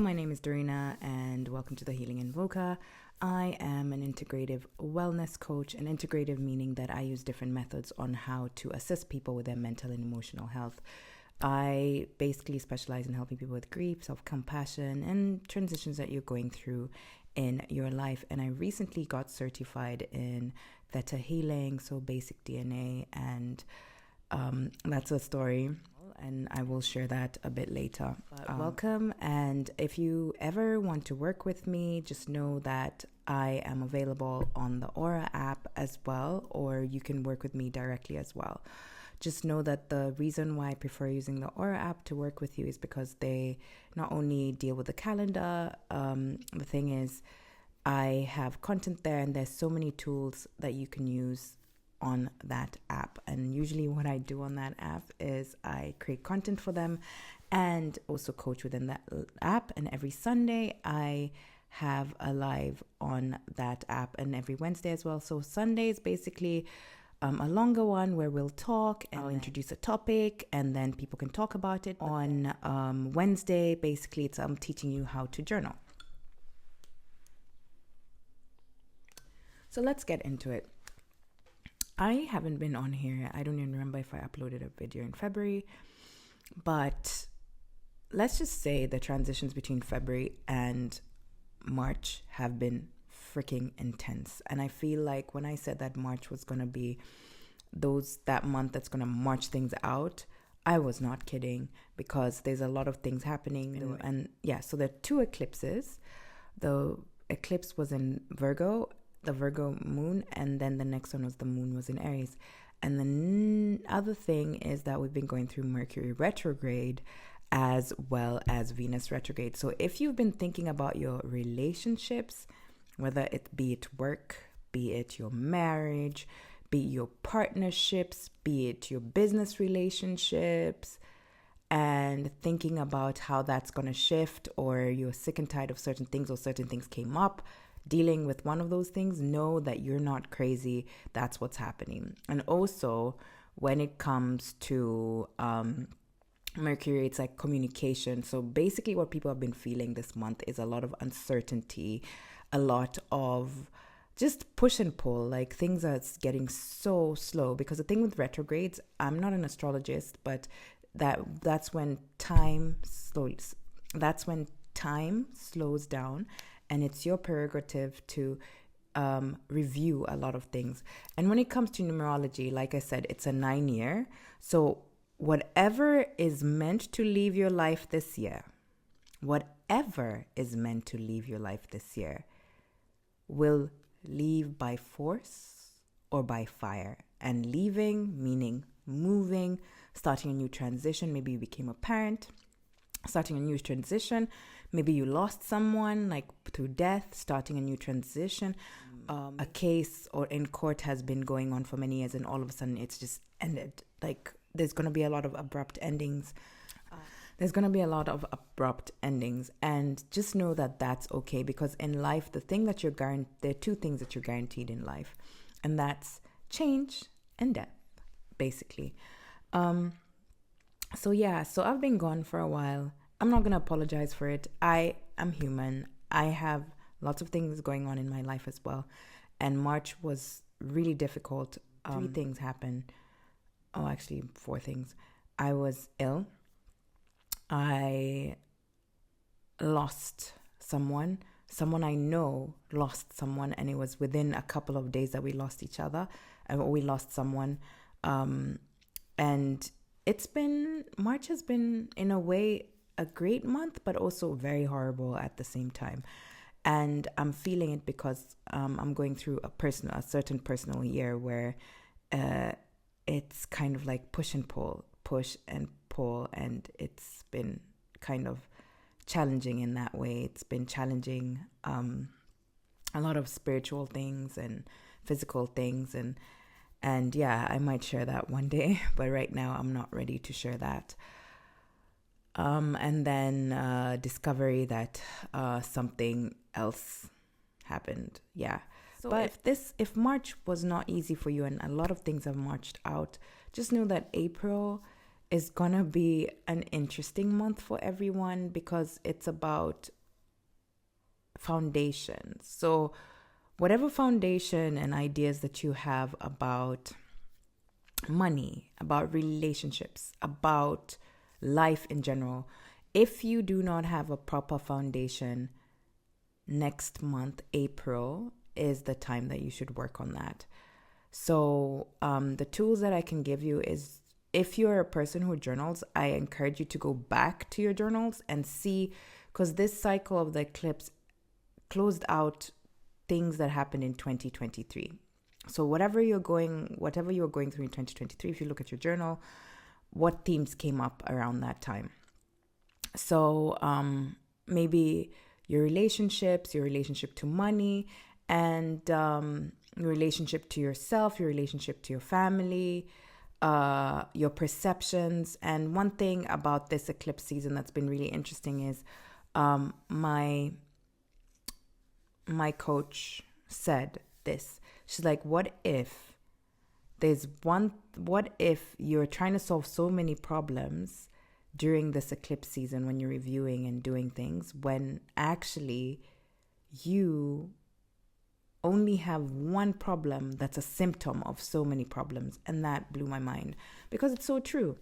my name is Dorina and welcome to the Healing Invoker. I am an integrative wellness coach, and integrative meaning that I use different methods on how to assist people with their mental and emotional health. I basically specialize in helping people with grief, self-compassion, and transitions that you're going through in your life. And I recently got certified in Theta Healing, so basic DNA, and that's a story. And I will share that a bit later. Welcome, and if you ever want to work with me, just know that I am available on the Aura app as well, or you can work with me directly as well. Just know that the reason why I prefer using the Aura app to work with you is because they not only deal with the calendar, the thing is I have content there, and there's so many tools that you can use on that app. And usually what I do on that app is I create content for them and also coach within that app. And every Sunday I have a live on that app, and every Wednesday as well. So Sunday is basically a longer one where we'll talk and I'll introduce a topic and then people can talk about it. On Wednesday, basically it's I'm teaching you how to journal. So let's get into it. I haven't been on here. I don't even remember if I uploaded a video in February, but let's just say the transitions between February and March have been freaking intense. And I feel like when I said that March was going to be that month that's going to march things out, I was not kidding, because there's a lot of things happening. And yeah, so there are two eclipses. The eclipse was in Virgo, the Virgo moon, and then the next one was the moon was in Aries. And the other thing is that we've been going through Mercury retrograde as well as Venus retrograde. So if you've been thinking about your relationships, whether it be it work, be it your marriage, be it your partnerships, be it your business relationships, and thinking about how that's going to shift, or you're sick and tired of certain things, or certain things came up, dealing with one of those things, know that you're not crazy. That's what's happening. And also when it comes to Mercury, it's like communication. So basically what people have been feeling this month is a lot of uncertainty, a lot of just push and pull, like things are getting so slow. Because the thing with retrogrades, I'm not an astrologist, but that's when time slows down, and it's your prerogative to review a lot of things. And when it comes to numerology, like I said, it's a 9-year. So whatever is meant to leave your life this year, will leave by force or by fire. And leaving meaning moving, starting a new transition. Maybe you became a parent, starting a new transition. Maybe you lost someone, like through death, starting a new transition. A case or in court has been going on for many years, and all of a sudden it's just ended. Like there's going to be a lot of abrupt endings. And just know that that's okay, because in life, there are two things that you're guaranteed in life, and that's change and death, basically. So I've been gone for a while. I'm not going to apologize for it. I am human. I have lots of things going on in my life as well. And March was really difficult. 3 things happened. Oh, actually 4 things. I was ill. I lost someone. Someone I know lost someone, and it was within a couple of days that we lost each other. We lost someone. And March has been, in a way, a great month, but also very horrible at the same time. And I'm feeling it because I'm going through a certain personal year where it's kind of like push and pull, and it's been kind of challenging in that way. It's been challenging, a lot of spiritual things and physical things, and yeah, I might share that one day, but right now I'm not ready to share that. And then discovery that something else happened. Yeah. So but if March was not easy for you, and a lot of things have marched out, just know that April is gonna be an interesting month for everyone because it's about foundations. So whatever foundation and ideas that you have about money, about relationships, about life in general, if you do not have a proper foundation, next month, April, is the time that you should work on that. So the tools that I can give you is, if you're a person who journals, I encourage you to go back to your journals and see, because this cycle of the eclipse closed out things that happened in 2023. So whatever you were going through in 2023, if you look at your journal, what themes came up around that time? So maybe your relationships, your relationship to money, and your relationship to yourself, your relationship to your family, your perceptions. And one thing about this eclipse season that's been really interesting is my coach said this. She's like, what if you're trying to solve so many problems during this eclipse season when you're reviewing and doing things, when actually you only have one problem that's a symptom of so many problems. And that blew my mind because it's so true.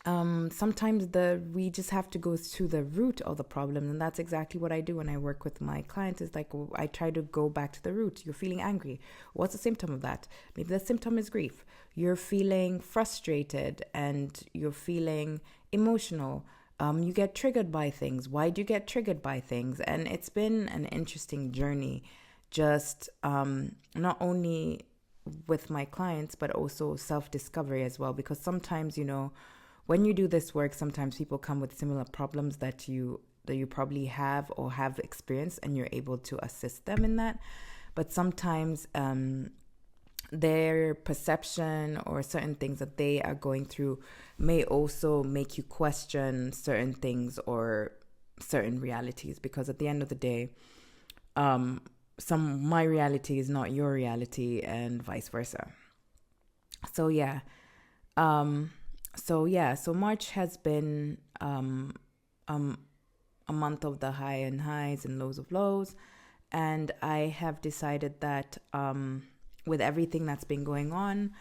Sometimes we just have to go to the root of the problem, and that's exactly what I do when I work with my clients. Is like, I try to go back to the root. You're feeling angry. What's the symptom of that? Maybe the symptom is grief. You're feeling frustrated and you're feeling emotional. You get triggered by things. Why do you get triggered by things? And it's been an interesting journey, just not only with my clients, but also self-discovery as well. Because sometimes, when you do this work, sometimes people come with similar problems that you probably have or have experienced, and you're able to assist them in that. But sometimes their perception or certain things that they are going through may also make you question certain things or certain realities, because at the end of the day, my reality is not your reality, and vice versa. So March has been a month of the high and highs and lows of lows. And I have decided that with everything that's been going on,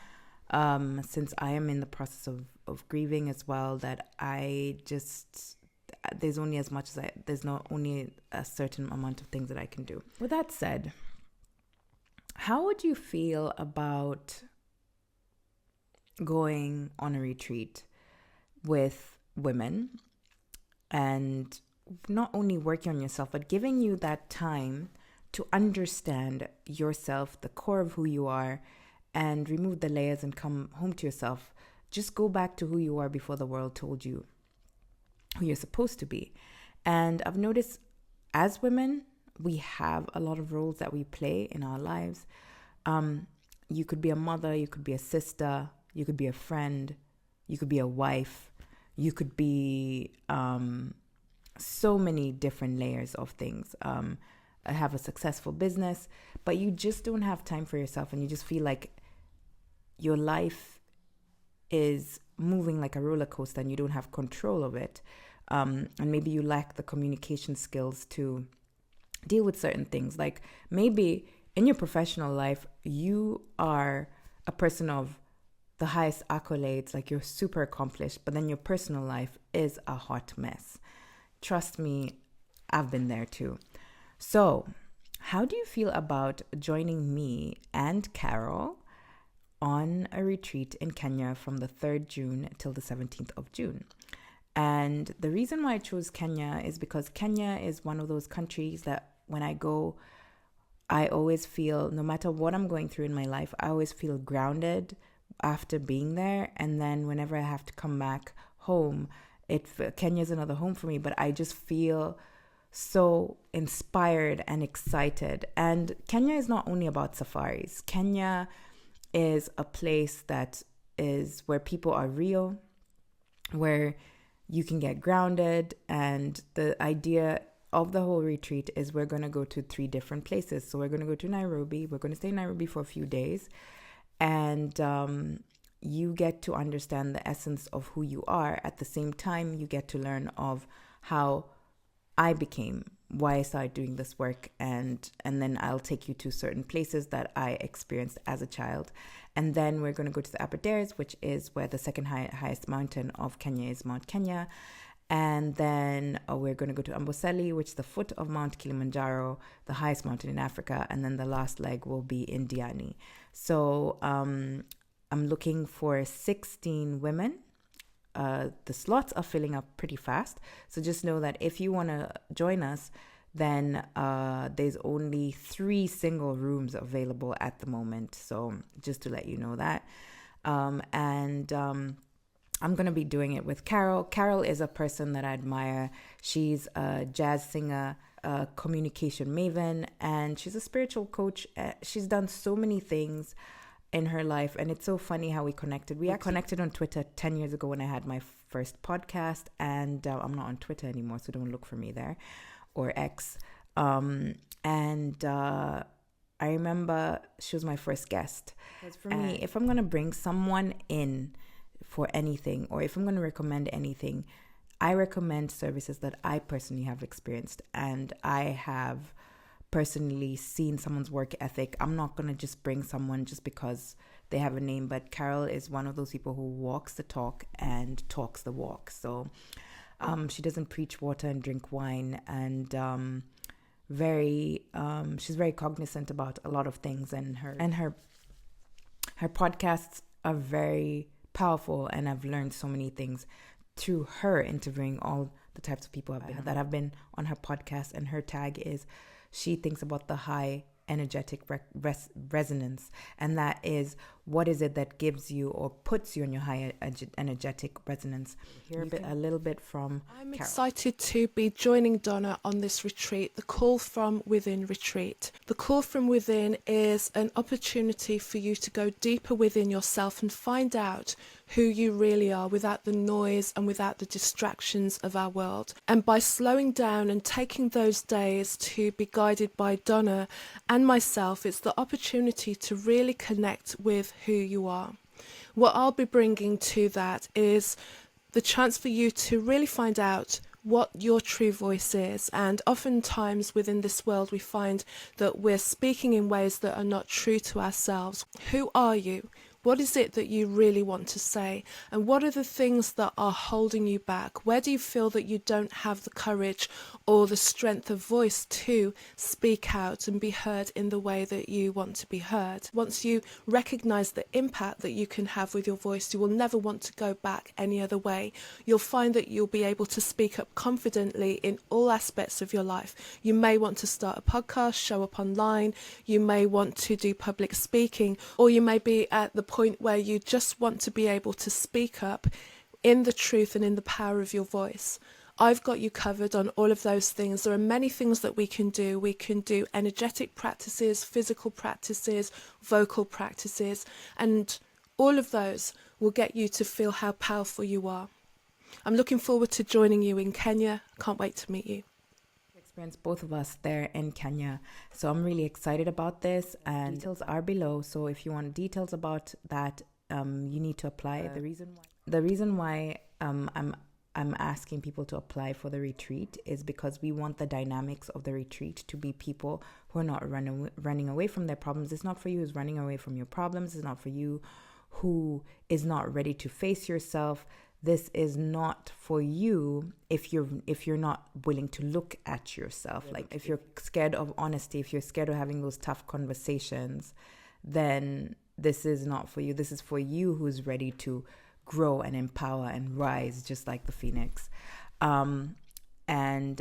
since I am in the process of grieving as well, that there's not only a certain amount of things that I can do. With that said, how would you feel about going on a retreat with women and not only working on yourself, but giving you that time to understand yourself, the core of who you are, and remove the layers and come home to yourself? Just go back to who you are before the world told you who you're supposed to be. And I've noticed as women, we have a lot of roles that we play in our lives. You could be a mother, you could be a sister, you could be a friend, you could be a wife, you could be so many different layers of things. Have a successful business, but you just don't have time for yourself, and you just feel like your life is moving like a roller coaster and you don't have control of it. And maybe you lack the communication skills to deal with certain things. Like maybe in your professional life, you are a person of the highest accolades, like you're super accomplished, but then your personal life is a hot mess. Trust me, I've been there too. So how do you feel about joining me and Carol on a retreat in Kenya from the 3rd June till the 17th of June? And the reason why I chose Kenya is because Kenya is one of those countries that when I go, I always feel, no matter what I'm going through in my life, I always feel grounded after being there. And then whenever I have to come back home, Kenya is another home for me, but I just feel so inspired and excited. And Kenya is not only about safaris. Kenya is a place that is where people are real, where you can get grounded. And the idea of the whole retreat is we're going to go to 3 different places. So we're going to go to Nairobi. We're going to stay in Nairobi for a few days. And you get to understand the essence of who you are. At the same time, you get to learn of how I became, why I started doing this work, and then I'll take you to certain places that I experienced as a child. And then we're going to go to the Aberdares, which is where the second highest mountain of Kenya is, Mount Kenya. And then we're going to go to Amboseli, which is the foot of Mount Kilimanjaro, the highest mountain in Africa. And then the last leg will be in Diani. So I'm looking for 16 women. The slots are filling up pretty fast. So just know that if you want to join us, then there's only 3 single rooms available at the moment. So just to let you know that. I'm going to be doing it with Carol. Carol is a person that I admire. She's a jazz singer, a communication maven, and she's a spiritual coach. She's done so many things in her life, and it's so funny how we connected. We connected on Twitter 10 years ago when I had my first podcast, and I'm not on Twitter anymore, so don't look for me there, or X. I remember she was my first guest. Because for me, if I'm going to bring someone in for anything, or if I'm going to recommend anything, I recommend services that I personally have experienced and I have personally seen someone's work ethic. I'm not going to just bring someone just because they have a name, but Carol is one of those people who walks the talk and talks the walk. So she doesn't preach water and drink wine, and she's very cognizant about a lot of things, and her podcasts are very powerful, and I've learned so many things through her interviewing all the types of people that have been on her podcast. And her tag is, she thinks about the high energetic resonance, and that is, what is it that gives you or puts you in your high energetic resonance. Hear a little bit from I'm Carol. Excited to be joining Donna on this retreat, the Call From Within retreat. The Call From Within is an opportunity for you to go deeper within yourself and find out who you really are without the noise and without the distractions of our world. And by slowing down and taking those days to be guided by Donna and myself, it's the opportunity to really connect with who you are. What I'll be bringing to that is the chance for you to really find out what your true voice is. And oftentimes within this world, we find that we're speaking in ways that are not true to ourselves. Who are you? What is it that you really want to say? And what are the things that are holding you back? Where do you feel that you don't have the courage or the strength of voice to speak out and be heard in the way that you want to be heard? Once you recognize the impact that you can have with your voice, you will never want to go back any other way. You'll find that you'll be able to speak up confidently in all aspects of your life. You may want to start a podcast, show up online, you may want to do public speaking, or you may be at the point where you just want to be able to speak up in the truth and in the power of your voice. I've got you covered on all of those things. There are many things that we can do. We can do energetic practices, physical practices, vocal practices, and all of those will get you to feel how powerful you are. I'm looking forward to joining you in Kenya. Can't wait to meet you. Experience both of us there in Kenya, so I'm really excited about this, and details are below. So if you want details about that, you need to apply. The reason why I'm asking people to apply for the retreat is because we want the dynamics of the retreat to be people who are not running away from their problems. It's not for you who's running away from your problems. It's not for you who is not ready to face yourself. This is not for you if you're not willing to look at yourself. Like if you're scared of honesty, if you're scared of having those tough conversations, then this is not for you. This is for you who's ready to grow and empower and rise just like the phoenix. And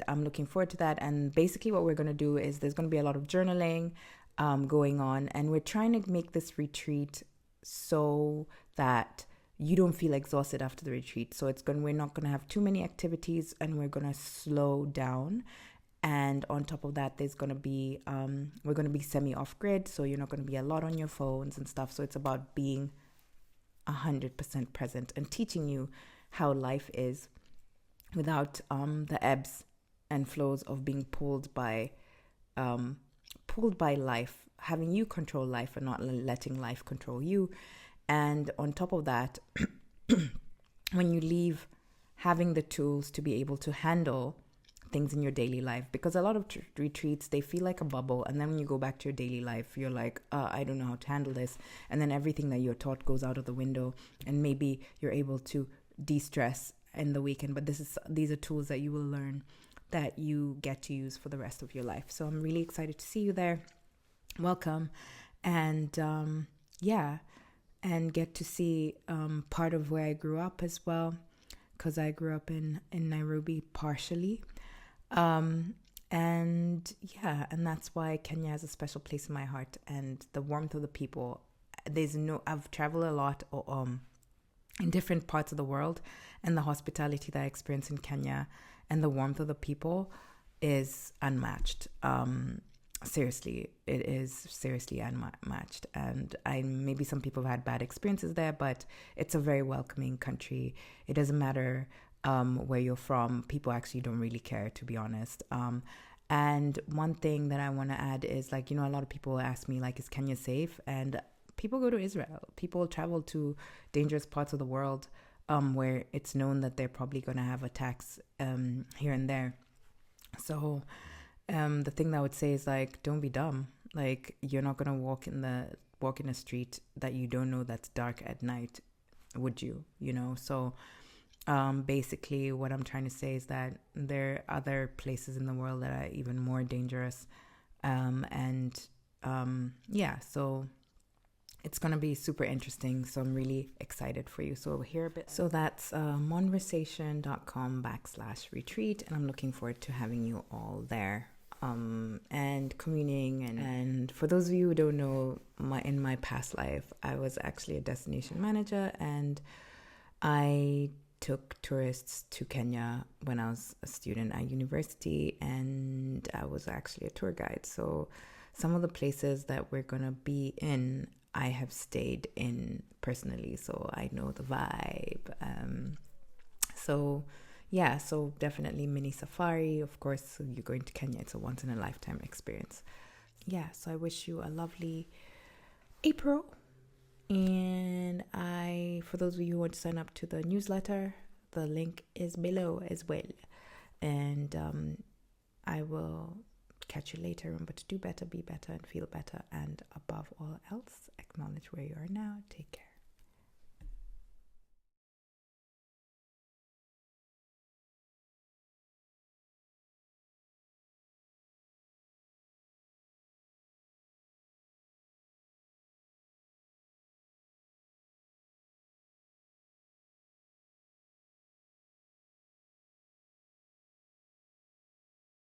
I'm looking forward to that. And basically what we're going to do is there's going to be a lot of journaling going on, and we're trying to make this retreat so that you don't feel exhausted after the retreat. So we're not going to have too many activities, and we're going to slow down. And on top of that, there's going to be, we're going to be semi off grid. So you're not going to be a lot on your phones and stuff. So it's about being 100% present and teaching you how life is without the ebbs and flows of being pulled by life, having you control life and not letting life control you. And on top of that, when you leave, having the tools to be able to handle things in your daily life, because a lot of retreats, they feel like a bubble, and then when you go back to your daily life, you're like, I don't know how to handle this, and then everything that you're taught goes out of the window, and maybe you're able to de-stress in the weekend. But these are tools that you will learn, that you get to use for the rest of your life. So I'm really excited to see you there. Welcome. And and get to see part of where I grew up as well, because I grew up in Nairobi partially. And that's why Kenya has a special place in my heart, and the warmth of the people. I've traveled a lot in different parts of the world, and the hospitality that I experienced in Kenya and the warmth of the people is unmatched. Seriously, it is seriously unmatched. And maybe some people have had bad experiences there, but it's a very welcoming country. It doesn't matter where you're from. People actually don't really care, to be honest. And one thing that I want to add is, like, a lot of people ask me, like, is Kenya safe? And people go to Israel. People travel to dangerous parts of the world where it's known that they're probably going to have attacks here and there. So the thing that I would say is, like, don't be dumb. Like, you're not going to walk in a street that you don't know that's dark at night, would you? So basically what I'm trying to say is that there are other places in the world that are even more dangerous. So it's going to be super interesting. So I'm really excited for you. So hear a bit. So that's monversation.com/retreat. And I'm looking forward to having you all there. And communing. And for those of you who don't know, in my past life, I was actually a destination manager, and I took tourists to Kenya when I was a student at university, and I was actually a tour guide. So some of the places that we're going to be in, I have stayed in personally, so I know the vibe. So definitely mini safari. Of course, you're going to Kenya. It's a once-in-a-lifetime experience. Yeah, so I wish you a lovely April. And for those of you who want to sign up to the newsletter, the link is below as well. And I will catch you later. Remember to do better, be better, and feel better. And above all else, acknowledge where you are now. Take care.